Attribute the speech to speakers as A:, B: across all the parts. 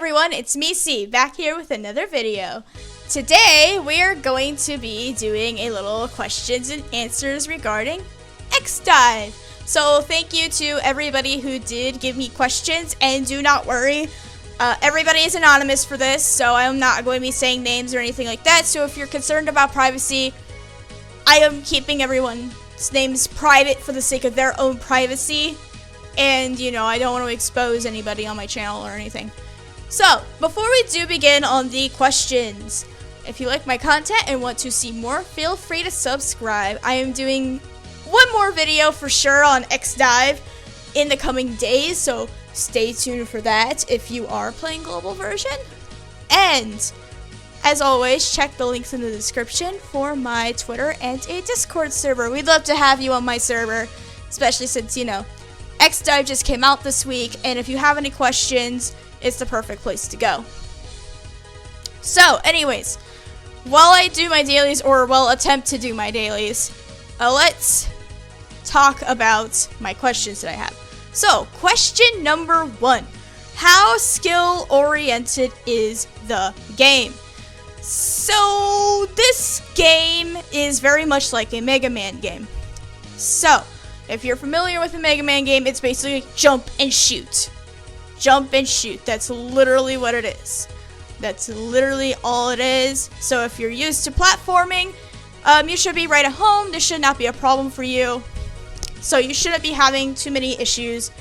A: everyone, it's me, C, back here with another video. Today, we are going to be doing a little questions and answers regarding XDiVE. So, thank you to everybody who did give me questions, and do not worry, everybody is anonymous for this, so I'm not going to be saying names or anything like that. So, if you're concerned about privacy, I am keeping everyone's names private for the sake of their own privacy. And, you know, I don't want to expose anybody on my channel or anything. So, before we do begin on the questions, if you like my content and want to see more, feel free to subscribe. I am doing one more video for sure on XDiVE in the coming days, so stay tuned for that if you are playing global version. And, as always, check the links in the description for my Twitter and a Discord server. We'd love to have you on my server, especially since, you know, XDiVE just came out this week, and if you have any questions, it's the perfect place to go. So, anyways, while I do my dailies, or well, attempt to do my dailies, let's talk about my questions that I have. So, question number 1. How skill-oriented is the game? So, this game is very much like a Mega Man game. So, if you're familiar with a Mega Man game, it's basically jump and shoot. Jump and shoot. That's literally what it is. That's literally all it is. So if you're used to platforming, you should be right at home. This should not be a problem for you. So you shouldn't be having too many issues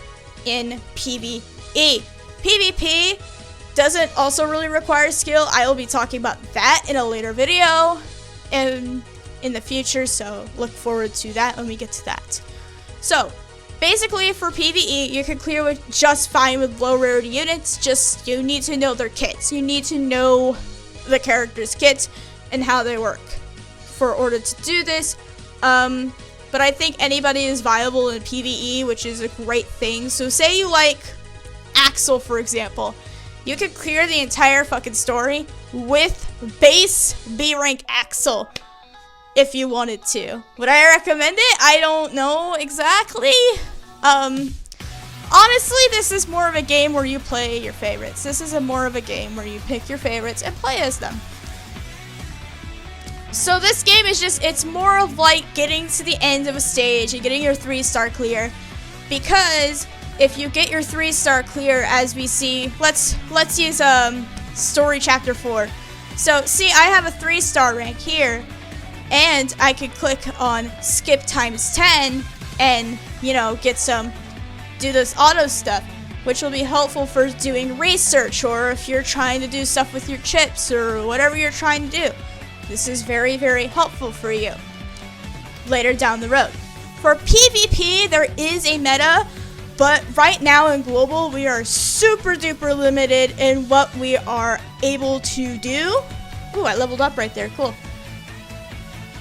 A: in PvE. PvP doesn't also really require skill. I will be talking about that in a later video in the future, so look forward to that when we get to that. So, basically for PvE, you can clear with just fine with low rarity units, just you need to know their kits. You need to know the character's kits and how they work for order to do this. But I think anybody is viable in PvE, which is a great thing. So say you like Axel, for example. You could clear the entire fucking story with base B rank Axel. If you wanted to. Would I recommend it? I don't know exactly. Honestly, this is more of a game where you play your favorites. This is more of a game where you pick your favorites and play as them. So this game is just, it's more of like getting to the end of a stage and getting your 3-star clear. Because if you get your 3-star clear, as we see, let's use story chapter 4. So see, I have a 3-star rank here. And I could click on skip times 10 and, you know, do this auto stuff, which will be helpful for doing research or if you're trying to do stuff with your chips or whatever you're trying to do. This is very, very helpful for you later down the road. For PvP, there is a meta, but right now in global, we are super duper limited in what we are able to do. Ooh, I leveled up right there, cool.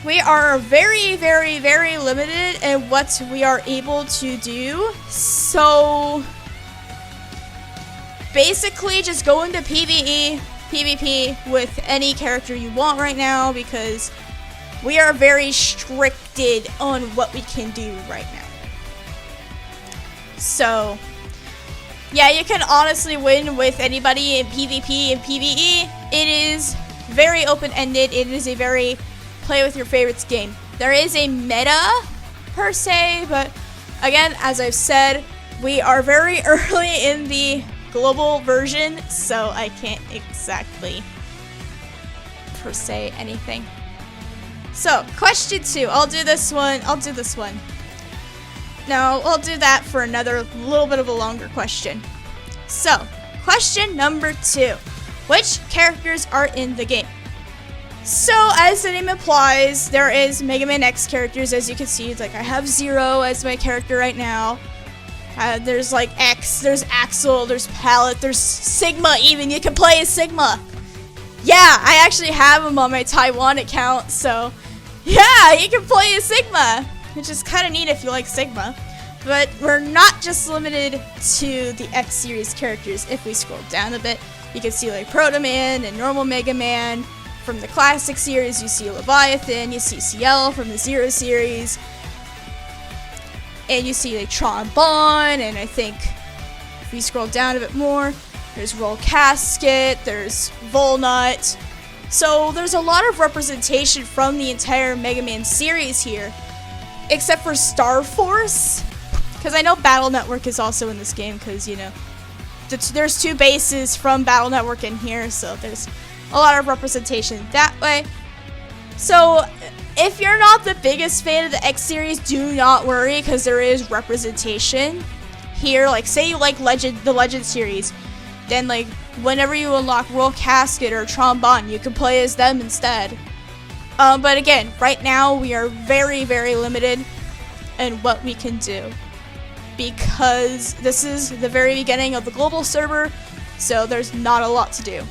A: We are very, very, very limited in what we are able to do. So, basically just go into PvP with any character you want right now because we are very restricted on what we can do right now. So, yeah, you can honestly win with anybody in PvP and PvE. It is very open-ended. It is a very play with your favorites game. There is a meta per se, but again, as I've said, we are very early in the global version, so I can't exactly per se anything. So, question 2. I'll do this one. No, I'll do that for another little bit of a longer question. So, question number 2. Which characters are in the game? So, as the name implies, there is Mega Man X characters, as you can see. It's like I have Zero as my character right now. There's like X, there's Axel, there's Palette, there's Sigma even. You can play as Sigma. Yeah, I actually have him on my Taiwan account, so yeah, you can play as Sigma, which is kind of neat if you like Sigma. But we're not just limited to the X series characters. If we scroll down a bit, you can see like Proto Man and normal Mega Man. From the classic series, you see Leviathan, you see CL from the Zero series, and you see like Tron Bonne, and I think if we scroll down a bit more, there's Roll Casket, there's Volnut. So there's a lot of representation from the entire Mega Man series here, except for Star Force, because I know Battle Network is also in this game, because, you know, there's 2 bases from Battle Network in here, so there's a lot of representation that way. So if you're not the biggest fan of the X series, do not worry, because there is representation here. Like, say you like the Legend series, then like whenever you unlock Roll Casket or Trombone, you can play as them instead. But again, right now we are very, very limited in what we can do, because this is the very beginning of the global server, so there's not a lot to do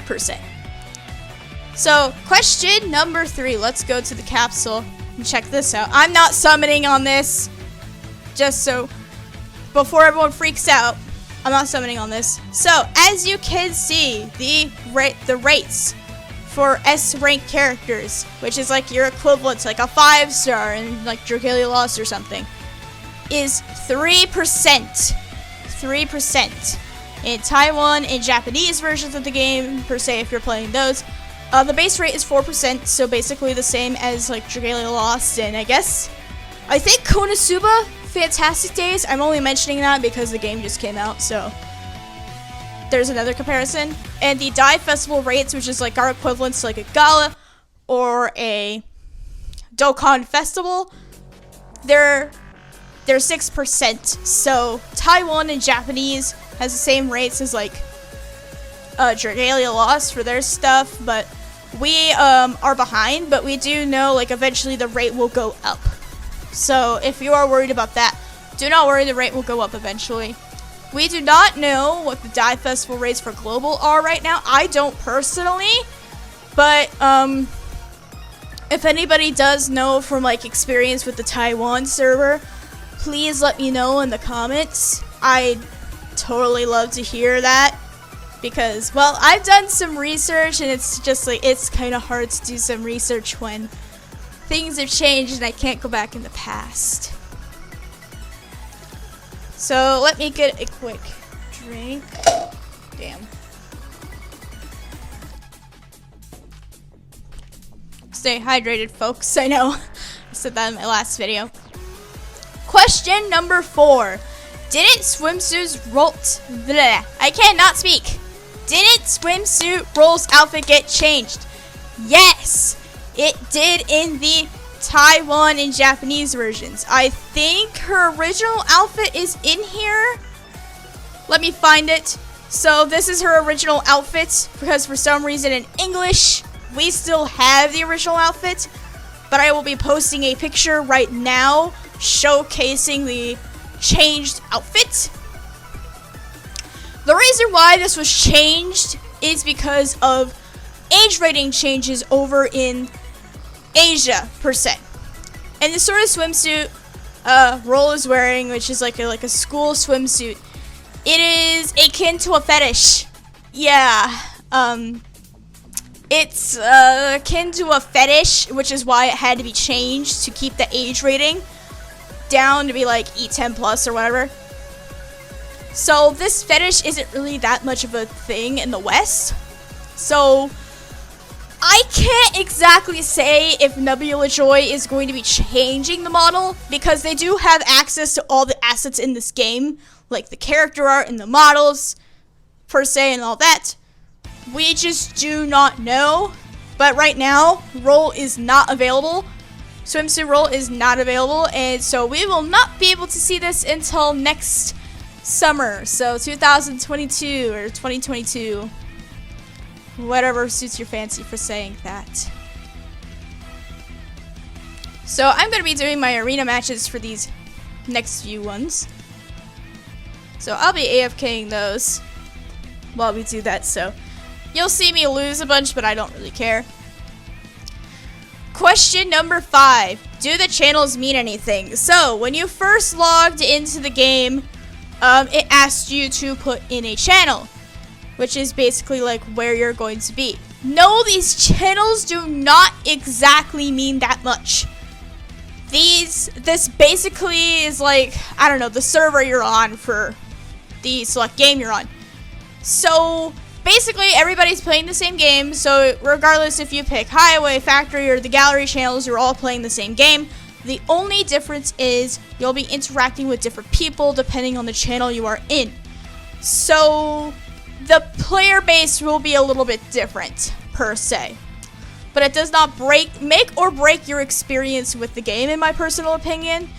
A: per se. So question number 3, let's go to the capsule and check this out. I'm not summoning on this, just so before everyone freaks out, I'm not summoning on this. So as you can see, the rates for S rank characters, which is like your equivalent to like a 5-star in like Dragalia Lost or something, is 3%. 3% in Taiwan and Japanese versions of the game per se, if you're playing those. The base rate is 4%, so basically the same as like Dragalia Lost, and I think Konosuba Fantastic Days. I'm only mentioning that because the game just came out, so there's another comparison. And the DiVE Festival rates, which is like our equivalent to like a gala or a Dokkan Festival, they're 6%. So Taiwan and Japanese has the same rates as like Dragalia Lost for their stuff, but we are behind, but we do know like eventually the rate will go up. So if you are worried about that, do not worry, the rate will go up eventually. We do not know what the DiVE Festival rates for global are right now. I don't personally, but if anybody does know from like experience with the Taiwan server, please let me know in the comments. I'd totally love to hear that, because, well, I've done some research, and it's just like, it's kind of hard to do some research when things have changed and I can't go back in the past. So let me get a quick drink. Damn. Stay hydrated, folks. I know. I said that in my last video. Question number 4. Didn't Swimsuit's I cannot speak. Didn't Swimsuit Roll's outfit get changed? Yes, it did in the Taiwan and Japanese versions. I think her original outfit is in here. Let me find it. So this is her original outfit, because for some reason in English we still have the original outfit, but I will be posting a picture right now showcasing the changed outfit. The reason why this was changed is because of age rating changes over in Asia per se. And the sort of swimsuit Roll is wearing, which is like a school swimsuit, it is akin to a fetish. Yeah, it's akin to a fetish, which is why it had to be changed to keep the age rating down to be like E10 plus or whatever. So this fetish isn't really that much of a thing in the West. So I can't exactly say if Nebula Joy is going to be changing the model, because they do have access to all the assets in this game, like the character art and the models per se and all that. We just do not know. But right now, Roll is not available. Swimsuit Roll is not available, and so we will not be able to see this until next summer. So 2022 or 2022. Whatever suits your fancy for saying that. So I'm going to be doing my arena matches for these next few ones. So I'll be AFKing those while we do that. So you'll see me lose a bunch, but I don't really care. Question number 5. Do the channels mean anything? So when you first logged into the game, it asked you to put in a channel, which is basically like where you're going to be. No, these channels do not exactly mean that much. This basically is like, I don't know, the server you're on for the select game you're on. So basically everybody's playing the same game, so regardless if you pick Highway, Factory, or the Gallery channels, you're all playing the same game. The only difference is you'll be interacting with different people depending on the channel you are in. So the player base will be a little bit different, per se. But it does not make or break your experience with the game, in my personal opinion.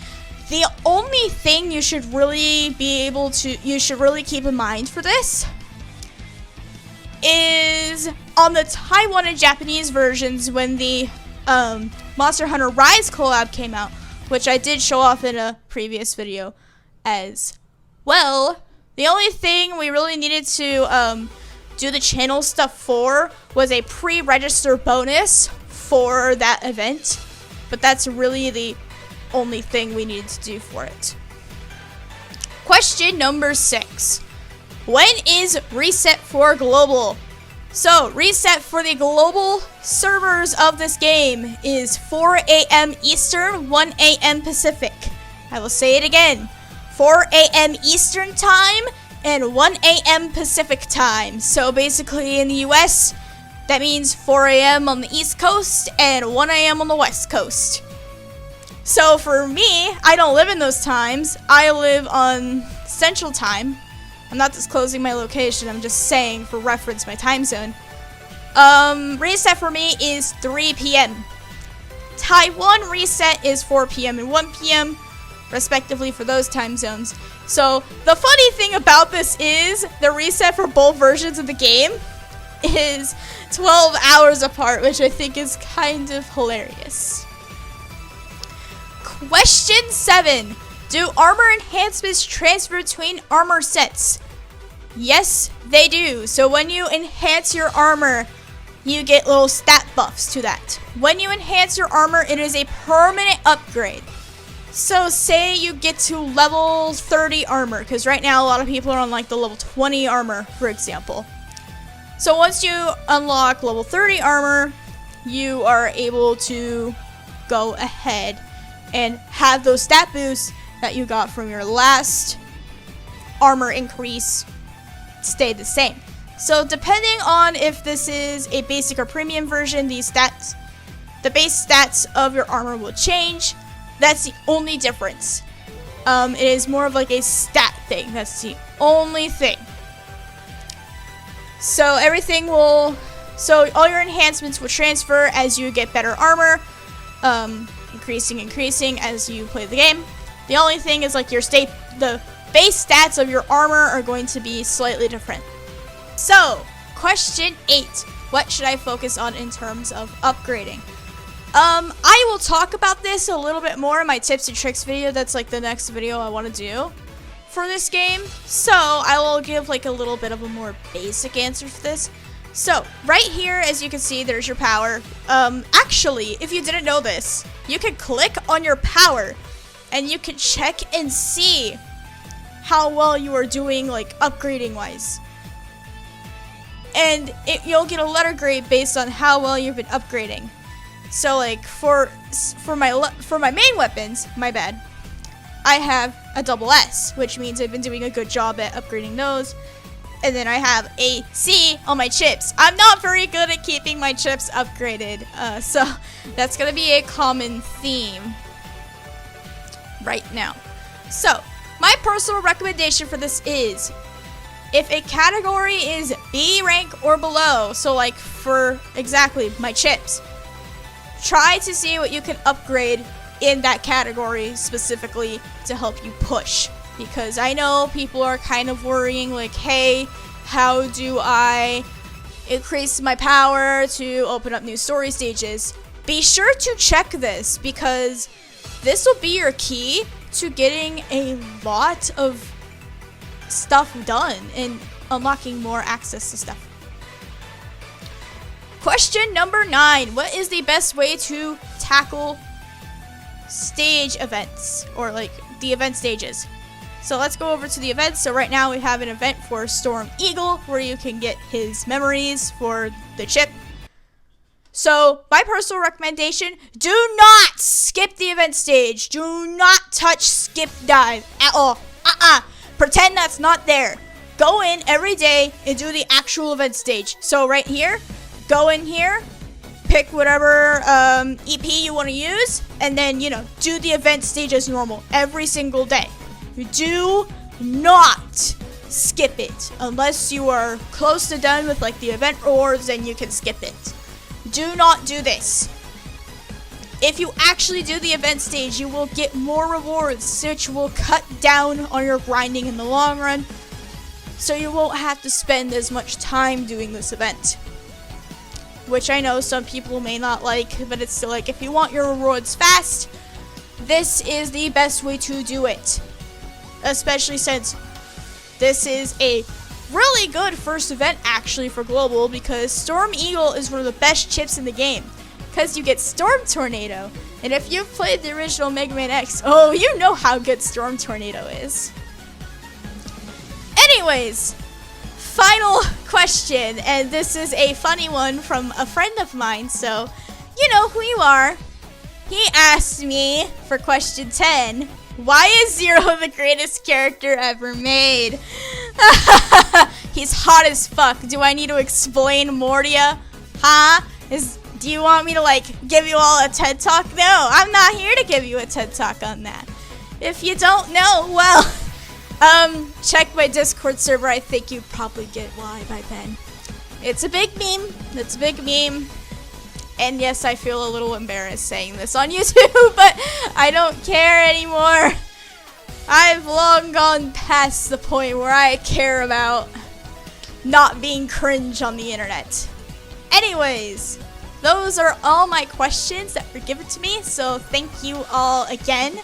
A: The only thing you should really keep in mind for this is on the Taiwan and Japanese versions when the Monster Hunter Rise collab came out, which I did show off in a previous video as well. The only thing we really needed to do the channel stuff for was a pre-register bonus for that event, but that's really the only thing we needed to do for it. Question number 6. When is reset for global? So, reset for the global servers of this game is 4 a.m. Eastern, 1 a.m. Pacific. I will say it again. 4 a.m. Eastern time and 1 a.m. Pacific time. So basically in the US, that means 4 a.m. on the East Coast and 1 a.m. on the West Coast. So for me, I don't live in those times. I live on Central Time. I'm not disclosing my location, I'm just saying for reference my time zone. Reset for me is 3 p.m. Taiwan reset is 4 p.m. and 1 p.m. respectively for those time zones. So the funny thing about this is the reset for both versions of the game is 12 hours apart, which I think is kind of hilarious. Question 7. Do armor enhancements transfer between armor sets? Yes, they do. So when you enhance your armor, you get little stat buffs to that. When you enhance your armor, it is a permanent upgrade. So say you get to level 30 armor, because right now a lot of people are on like the level 20 armor, for example. So once you unlock level 30 armor, you are able to go ahead and have those stat boosts that you got from your last armor increase stay the same. So depending on if this is a basic or premium version, the base stats of your armor will change. That's the only difference. It is more of like a stat thing. That's the only thing. So all your enhancements will transfer as you get better armor, increasing as you play the game. The only thing is like the base stats of your armor are going to be slightly different. So, question 8. What should I focus on in terms of upgrading? I will talk about this a little bit more in my tips and tricks video. That's like the next video I want to do for this game. So, I will give like a little bit of a more basic answer for this. So, right here, as you can see, there's your power. Actually, if you didn't know this, you can click on your power and you can check and see how well you are doing, like upgrading wise. And you'll get a letter grade based on how well you've been upgrading. So like for my main weapons, my bad, I have a double S, which means I've been doing a good job at upgrading those. And then I have a C on my chips. I'm not very good at keeping my chips upgraded, so that's gonna be a common theme right now. So my personal recommendation for this is, if a category is B rank or below, so like for exactly my chips, try to see what you can upgrade in that category specifically to help you push. Because I know people are kind of worrying like, hey, how do I increase my power to open up new story stages? Be sure to check this, because this will be your key to getting a lot of stuff done and unlocking more access to stuff. Question number 9. What is the best way to tackle stage events, or like the event stages? So let's go over to the events. So right now we have an event for Storm Eagle where you can get his memories for the chip. So my personal recommendation, do not skip the event stage. Do not touch skip dive at all. Pretend that's not there. go in every day and do the actual event stage. So right here, go in here, pick whatever EP you want to use, and then, you know, do the event stage as normal every single day. You do not skip it unless you are close to done with like the event rewards, then you can skip it. Do not do this. If you actually do the event stage, you will get more rewards, which will cut down on your grinding in the long run, so you won't have to spend as much time doing this event. Which I know some people may not like, but it's still like, if you want your rewards fast, this is the best way to do it. Especially since this is a really good first event actually for Global, because Storm Eagle is one of the best chips in the game. Because you get Storm Tornado, and if you've played the original Mega Man X, oh, you know how good Storm Tornado is. Anyways, final question, and this is a funny one from a friend of mine, so you know who you are. He asked me for question 10, why is Zero the greatest character ever made? He's hot as fuck. Do I need to explain more to ya? Huh? Do you want me to like give you all a TED Talk? No, I'm not here to give you a TED Talk on that. If you don't know, well, check my Discord server. I think you probably get why by then. It's a big meme. It's a big meme. And yes, I feel a little embarrassed saying this on YouTube, but I don't care anymore. I've long gone past the point where I care about not being cringe on the internet. Anyways, those are all my questions that were given to me, so thank you all again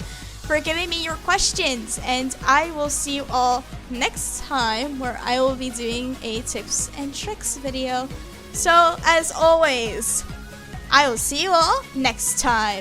A: for giving me your questions, and I will see you all next time where I will be doing a tips and tricks video. So as always, I will see you all next time.